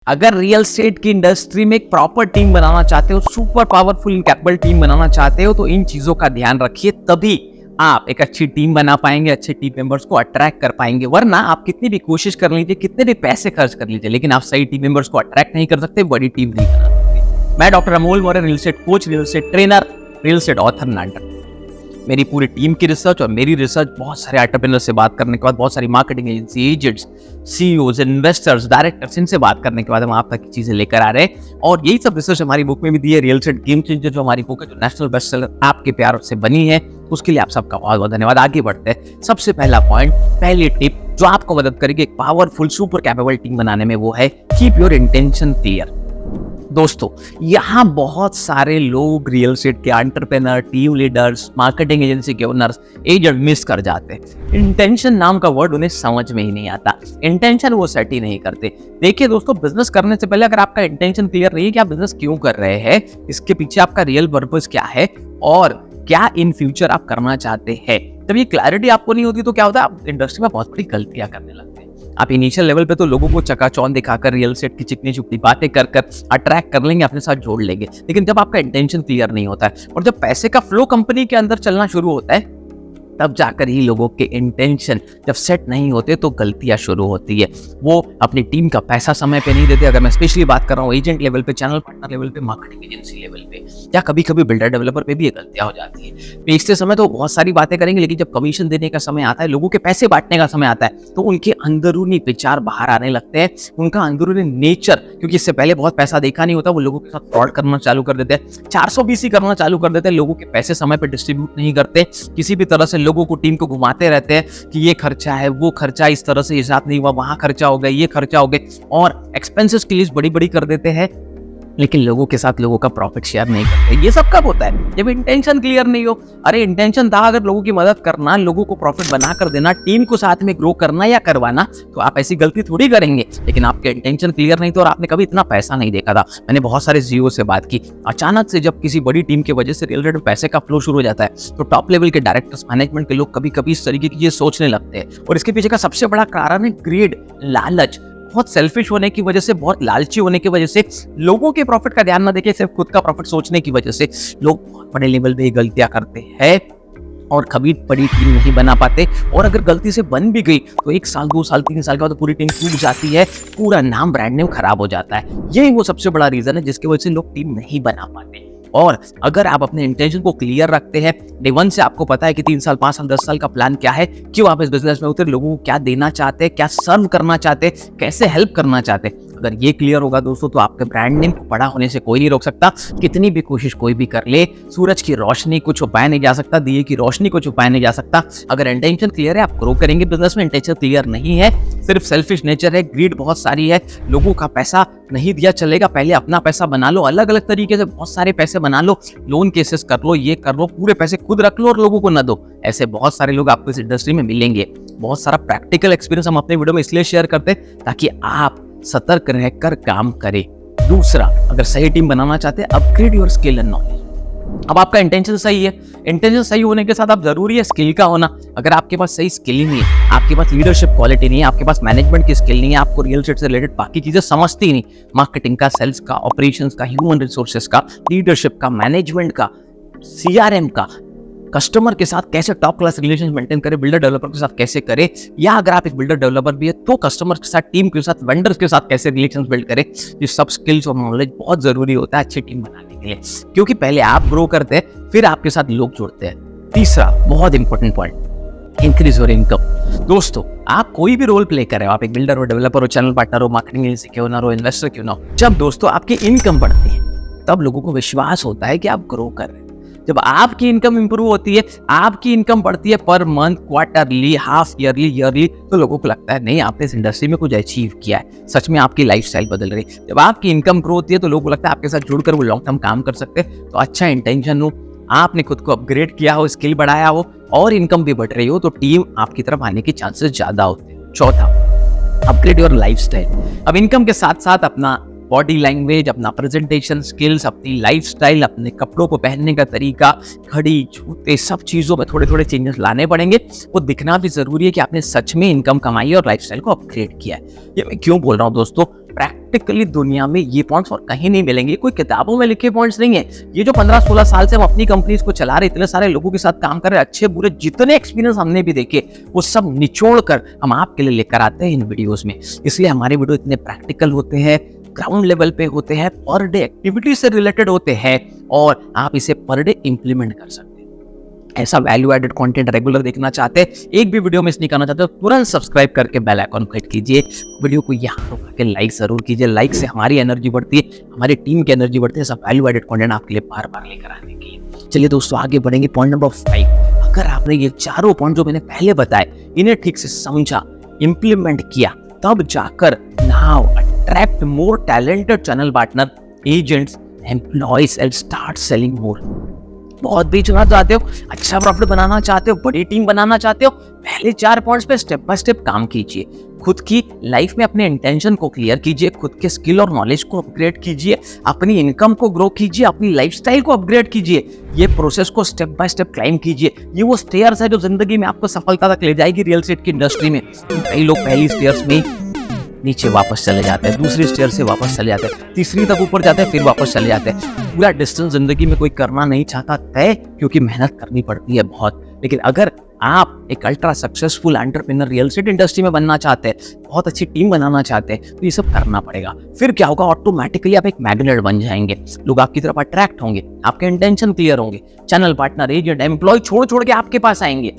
अगर real estate की industry में एक प्रॉपर टीम बनाना चाहते हो, super powerful in capable team बनाना चाहते हो, तो इन चीजों का ध्यान रखिए। तभी आप एक अच्छी टीम बना पाएंगे, अच्छे टीम मेंबर्स को अट्रैक्ट कर पाएंगे। वरना आप कितनी भी कोशिश कर लीजिए, कितने भी पैसे खर्च कर लीजिए, लेकिन आप सही टीम मेंबर्स को अट्रैक्ट नहीं कर सकते, बड़ी टीम नहीं बना सकते। मैं doctor Amol Maurya, real estate coach, real estate trainer, real estate author, नाटक। मेरी पूरी टीम की रिसर्च और मेरी रिसर्च, बहुत सारे एंटरप्रेन्योर से बात करने के बाद, बहुत सारी marketing agency, agents, CEOs, investors, directors, इनसे बात करने के बाद हम आप तक की चीजें लेकर आ रहे हैं। और यही सब रिसर्च हमारी बुक में भी दी है, रियल एस्टेट गेम चेंजर, जो हमारी बुक है, जो नेशनल बेस्टसेलर आपके प्यार से बनी है। उसके लिए आप सबका बहुत बहुत धन्यवाद। आगे बढ़ते हैं। सबसे पहला पॉइंट, पहली टिप जो आपको मदद करेगी एक पावरफुल सुपर कैपेबल टीम बनाने में, वो है कीप योर इंटेंशन क्लियर। दोस्तों, यहाँ बहुत सारे लोग रियल एस्टेट के entrepreneur, team leaders, marketing agency के ओनर्स, एजेंट मिस कर जाते हैं। इंटेंशन नाम का वर्ड उन्हें समझ में ही नहीं आता। इंटेंशन वो सेट ही नहीं करते। देखिए दोस्तों, बिजनेस करने से पहले अगर आपका इंटेंशन क्लियर नहीं है कि आप बिजनेस क्यों कर रहे हैं, इसके पीछे आपका रियल पर्पस क्या है और क्या इन फ्यूचर आप करना चाहते हैं, तब ये क्लैरिटी आपको नहीं होती तो क्या होता है, आप इंडस्ट्री में बहुत बड़ी गलतियां करने लगते हैं। आप इनिशियल लेवल पे तो लोगों को चकाचौंध दिखाकर, रियल एस्टेट की चिकनी चुपड़ी बातें कर अट्रैक्ट कर लेंगे, अपने साथ जोड़ लेंगे, लेकिन जब आपका इंटेंशन क्लियर नहीं होता है और जब पैसे का फ्लो कंपनी के अंदर चलना शुरू होता है, तब जाकर ही लोगों के इंटेंशन जब सेट नहीं होते तो गलतियां शुरू होती है। वो अपनी टीम का पैसा समय पे नहीं देते। अगर मैं स्पेशली बात कर रहा हूँ एजेंट लेवल पे, चैनल पार्टनर लेवल पे, मार्केटिंग एजेंसी लेवल पे, या कभी कभी बिल्डर डेवलपर पे भी ये गलतियां हो जाती है। बेचते समय तो बहुत सारी बातें करेंगे, लेकिन जब कमीशन देने का समय आता है, लोगों के पैसे बांटने का समय आता है, तो उनके अंदरूनी विचार बाहर आने लगते हैं। उनका अंदरूनी नेचर, क्योंकि इससे पहले बहुत पैसा देखा नहीं होता, वो लोगों के साथ फ्रॉड करना चालू कर देते हैं, 420 करना चालू कर देते हैं, लोगों के पैसे समय पर डिस्ट्रीब्यूट नहीं करते, किसी भी तरह से लोगों को, टीम को घुमाते रहते हैं कि ये खर्चा है, वो खर्चा, इस तरह से हिसाब नहीं हुआ, वहां खर्चा हो गया, ये खर्चा हो गया, और एक्सपेंसेस की लिस्ट बड़ी बड़ी कर देते हैं, लेकिन लोगों के साथ लोगों का प्रॉफिट शेयर नहीं करते। ये सब कब होता है? जब इंटेंशन क्लियर नहीं हो। अरे इंटेंशन था अगर लोगों की मदद करना, लोगों को प्रॉफिट बना कर देना, टीम को साथ में ग्रो करना या करवाना, तो आप ऐसी गलती थोड़ी करेंगे। लेकिन आपके इंटेंशन क्लियर नहीं तो, और आपने कभी इतना पैसा नहीं देखा था। मैंने बहुत सारे सीईओ से बात की, अचानक से जब किसी बड़ी टीम की वजह से रियल एस्टेट में पैसे का फ्लो शुरू हो जाता है, तो टॉप लेवल के डायरेक्टर्स, मैनेजमेंट के लोग कभी कभी इस तरीके की चीजें सोचने लगते हैं। और इसके पीछे का सबसे बड़ा कारण है ग्रीड, लालच। बहुत सेल्फिश होने की वजह से, बहुत लालची होने की वजह से, लोगों के प्रॉफिट का ध्यान न देके सिर्फ खुद का प्रॉफिट सोचने की वजह से लोग बहुत बड़े लेवल पे गलतियां करते हैं और कभी बड़ी टीम नहीं बना पाते। और अगर गलती से बन भी गई तो 1 साल, 2 साल, 3 साल के बाद तो पूरी टीम टूट जाती है, पूरा नाम, ब्रांड नेम खराब हो जाता है। यही वो सबसे बड़ा रीजन है जिसकी वजह से लोग टीम नहीं बना पाते। और अगर आप अपने इंटेंशन को क्लियर रखते हैं, डे वन से आपको पता है कि 3 साल, 5 साल, 10 साल का प्लान क्या है, क्यों आप इस बिजनेस में उतरे, लोगों को क्या देना चाहते हैं, क्या सर्व करना चाहते हैं, कैसे हेल्प करना चाहते हैं, अगर ये क्लियर होगा दोस्तों, तो आपके ब्रांड नेम को बड़ा होने से कोई नहीं रोक सकता। कितनी भी कोशिश कोई भी कर ले, सूरज की रोशनी को छुपाया नहीं जा सकता, दिए की रोशनी को छुपाया नहीं जा सकता। अगर इंटेंशन क्लियर है, आप ग्रो करेंगे बिजनेस में। इंटेंशन क्लियर नहीं है, सिर्फ सेल्फिश नेचर है, ग्रीड बहुत सारी है, लोगों का पैसा नहीं दिया चलेगा, पहले अपना पैसा बना लो, अलग अलग तरीके से बहुत सारे पैसे बना लो, लोन केसेस कर लो, ये कर लो, पूरे पैसे खुद रख लो और लोगों को न दो। ऐसे बहुत सारे लोग आपको इस इंडस्ट्री में मिलेंगे। बहुत सारा प्रैक्टिकल एक्सपीरियंस हम अपने वीडियो में इसलिए शेयर करते हैं ताकि आप सतर्क रहकर काम करें। दूसरा, अगर सही टीम बनाना चाहते हैं, upgrade your skill and knowledge. अब आपका इंटेंशन सही है, इंटेंशन सही होने के साथ आप जरूरी है स्किल का होना। अगर आपके पास सही स्किल ही नहीं है, आपके पास लीडरशिप क्वालिटी नहीं है, आपके पास मैनेजमेंट की स्किल नहीं है, आपको रियल एस्टेट से रिलेटेड बाकी चीजें समझती ही नहीं, मार्केटिंग का, सेल्स का, ऑपरेशंस का, ह्यूमन रिसोर्सेज का, लीडरशिप का, मैनेजमेंट का, सीआरएम का, कस्टमर के साथ कैसे टॉप क्लास रिलेशन मेंटेन करें, बिल्डर डेवलपर के साथ कैसे करें, या अगर आप एक बिल्डर डेवलपर भी है तो कस्टमर के साथ, टीम के साथ, वेंडर्स के साथ कैसे रिलेशंस बिल्ड करें, ये सब स्किल्स और नॉलेज बहुत जरूरी होता है अच्छी टीम बनाने के लिए। क्योंकि पहले आप ग्रो करते हैं, फिर आपके साथ लोग जुड़ते हैं। तीसरा बहुत important point, increase your income. दोस्तों, आप कोई भी रोल प्ले कर रहे हो, आप एक बिल्डर हो, डेवलपर हो, चैनल पार्टनर हो, मार्केटिंग एजेंसी के ओनर हो, इन्वेस्टर क्यों ना हो, जब दोस्तों आपकी इनकम बढ़ती है, तब लोगों को विश्वास होता है कि आप ग्रो कर रहे हैं। जब आपकी इनकम इंप्रूव होती है, आपकी इनकम बढ़ती है per month, quarterly, half yearly, yearly, तो लोगों को लगता है नहीं, आपने इस इंडस्ट्री में कुछ अचीव किया है, सच में आपकी लाइफस्टाइल बदल रही है। जब आपकी इनकम ग्रो होती है तो लोगों को लगता है आपके साथ जुड़कर वो लॉन्ग टर्म काम कर सकते हैं। तो अच्छा इंटेंशन हो, आपने खुद को अपग्रेड किया हो, स्किल बढ़ाया हो और इनकम भी बढ़ रही हो, तो टीम आपकी तरफ आने के चांसेस ज्यादा होते हैं। चौथा, अपग्रेड योर लाइफस्टाइल। अब इनकम के साथ साथ अपना बॉडी लैंग्वेज, अपना प्रेजेंटेशन स्किल्स, अपनी लाइफस्टाइल, अपने कपड़ों को पहनने का तरीका, घड़ी, जूते, सब चीज़ों में थोड़े थोड़े चेंजेस लाने पड़ेंगे। वो दिखना भी ज़रूरी है कि आपने सच में इनकम कमाई है और लाइफस्टाइल को अपग्रेड किया है। ये मैं क्यों बोल रहा हूँ दोस्तों, प्रैक्टिकली दुनिया में ये पॉइंट्स और कहीं नहीं मिलेंगे, कोई किताबों में लिखे पॉइंट्स नहीं है। ये जो 15-16 साल से हम अपनी कंपनीज को चला रहे, इतने सारे लोगों के साथ काम कर रहे, अच्छे बुरे जितने एक्सपीरियंस हमने भी देखे, वो सब निचोड़ कर हम आपके लिए लेकर आते हैं इन वीडियोस में। इसलिए हमारे वीडियो इतने प्रैक्टिकल होते हैं, ग्राउंड लेवल पे होते हैं, पर डे एक्टिविटी से रिलेटेड होते हैं और आप इसे पर डे इंप्लीमेंट कर सकते हैं। ऐसा वैल्यू एडेड कंटेंट रेगुलर देखना चाहते हैं, एक भी वीडियो मिस नहीं करना चाहते, तो तुरंत सब्सक्राइब करके बेल आइकन को हिट कीजिए। वीडियो को यहाँ रुका के लाइक जरूर कीजिए। लाइक से हमारी एनर्जी बढ़ती है, हमारी टीम की एनर्जी बढ़ती है, सब वैल्यू एडेड कंटेंट आपके लिए बार बार लेकर आने के लिए। चलिए दोस्तों आगे बढ़ेंगे। पॉइंट नंबर 5, अगर आपने ये चारों पॉइंट जो मैंने पहले बताए इन्हें ठीक से समझा, इंप्लीमेंट किया, तब जाकर now attract more talented channel partner, agents, employees and start selling मोर। बहुत बेचना चाहते हो, अच्छा प्रॉफिट बनाना चाहते हो, बड़ी टीम बनाना चाहते हो, पहले 4 पॉइंट्स पे स्टेप बाय स्टेप काम कीजिए। खुद की लाइफ में अपने इंटेंशन को क्लियर कीजिए, खुद के स्किल और नॉलेज को अपग्रेड कीजिए, अपनी इनकम को ग्रो कीजिए, अपनी लाइफस्टाइल को अपग्रेड कीजिए। ये प्रोसेस को स्टेप बाय स्टेप क्लाइम कीजिए। ये वो स्टेयर्स है जो जिंदगी में आपको सफलता तक ले जाएगी रियल एस्टेट की इंडस्ट्री में। कई लोग पहली स्टेयर्स में नीचे वापस चले जाते हैं, दूसरी स्टेयर से वापस चले जाते हैं, तीसरी तक ऊपर जाते हैं, फिर वापस चले जाते हैं। पूरा डिस्टेंस जिंदगी में कोई करना नहीं चाहता तय, क्योंकि मेहनत करनी पड़ती है बहुत। लेकिन अगर आप एक ultra successful entrepreneur real estate industry में बनना चाहते हैं, बहुत अच्छी टीम बनाना चाहते हैं, तो ये सब करना पड़ेगा। फिर क्या होगा, ऑटोमेटिकली आप एक मैग्नेट बन जाएंगे, लोग आपकी तरफ अट्रैक्ट होंगे, आपके इंटेंशन क्लियर होंगे, चैनल पार्टनर, एजेंट, एम्प्लॉय छोड़ छोड़ के आपके पास आएंगे।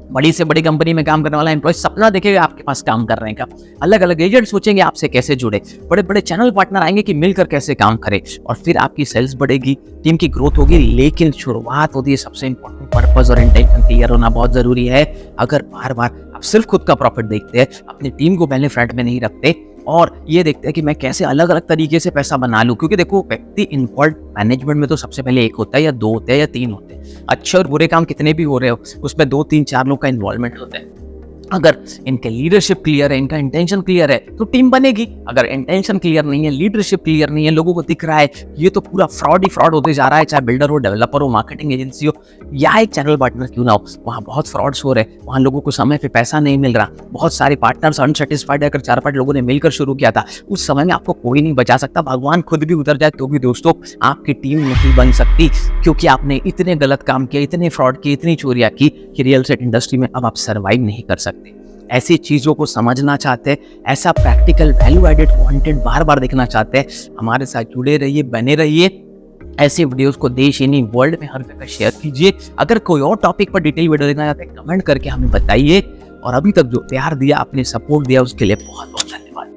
बड़ी से बड़ी कंपनी में काम करने वाला एम्प्लॉय सपना देखेगा आपके पास काम करने का, अलग अलग एजेंट सोचेंगे आपसे कैसे जुड़े, बड़े बड़े चैनल पार्टनर आएंगे कि मिलकर कैसे काम करें, और फिर आपकी सेल्स बढ़ेगी, टीम की ग्रोथ होगी। लेकिन शुरुआत होती है, सबसे इंपॉर्टेंट पर्पस और इंटेंशन क्लियर होना बहुत जरूरी है। अगर बार बार आप सिर्फ खुद का प्रॉफिट देखते हैं, अपनी टीम को पहले फ्रंट में नहीं रखते और ये देखते हैं कि मैं कैसे अलग अलग तरीके से पैसा बना लूं, क्योंकि देखो व्यक्ति इन्वॉल्व मैनेजमेंट में तो सबसे पहले एक होता है या 2 होते हैं या 3 होते हैं। अच्छे और बुरे काम कितने भी हो रहे हो, उसमें 2, 3, 4 लोग का इन्वॉल्वमेंट होता है। अगर इनके लीडरशिप क्लियर है, इनका इंटेंशन क्लियर है, तो टीम बनेगी। अगर इंटेंशन क्लियर नहीं है, लीडरशिप क्लियर नहीं है, लोगों को दिख रहा है ये तो पूरा फ्रॉड ही फ्रॉड होते जा रहा है, चाहे बिल्डर हो, डेवलपर हो, मार्केटिंग एजेंसी हो या एक चैनल पार्टनर क्यों ना हो, वहाँ बहुत फ्रॉड्स हो रहे हैं, वहाँ लोगों को समय पे पैसा नहीं मिल रहा, बहुत सारे पार्टनर्स अनसेटिस्फाइड है। अगर 4-5 लोगों ने मिलकर शुरू किया था, उस समय में आपको कोई नहीं बचा सकता, भगवान खुद भी उतर जाए तो भी दोस्तों आपकी टीम नहीं बन सकती, क्योंकि आपने इतने गलत काम किए, इतने फ्रॉड किए, इतनी चोरियां की कि रियल एस्टेट इंडस्ट्री में अब आप सर्वाइव नहीं कर सकते। ऐसी चीज़ों को समझना चाहते हैं, ऐसा प्रैक्टिकल वैल्यू एडेड कंटेंट बार बार देखना चाहते हैं, हमारे साथ जुड़े रहिए, बने रहिए। ऐसे वीडियोस को देश यानी वर्ल्ड में हर जगह शेयर कीजिए। अगर कोई और टॉपिक पर डिटेल वीडियो देखना चाहते हैं, कमेंट करके हमें बताइए। और अभी तक जो प्यार दिया, आपने सपोर्ट दिया, उसके लिए बहुत बहुत धन्यवाद।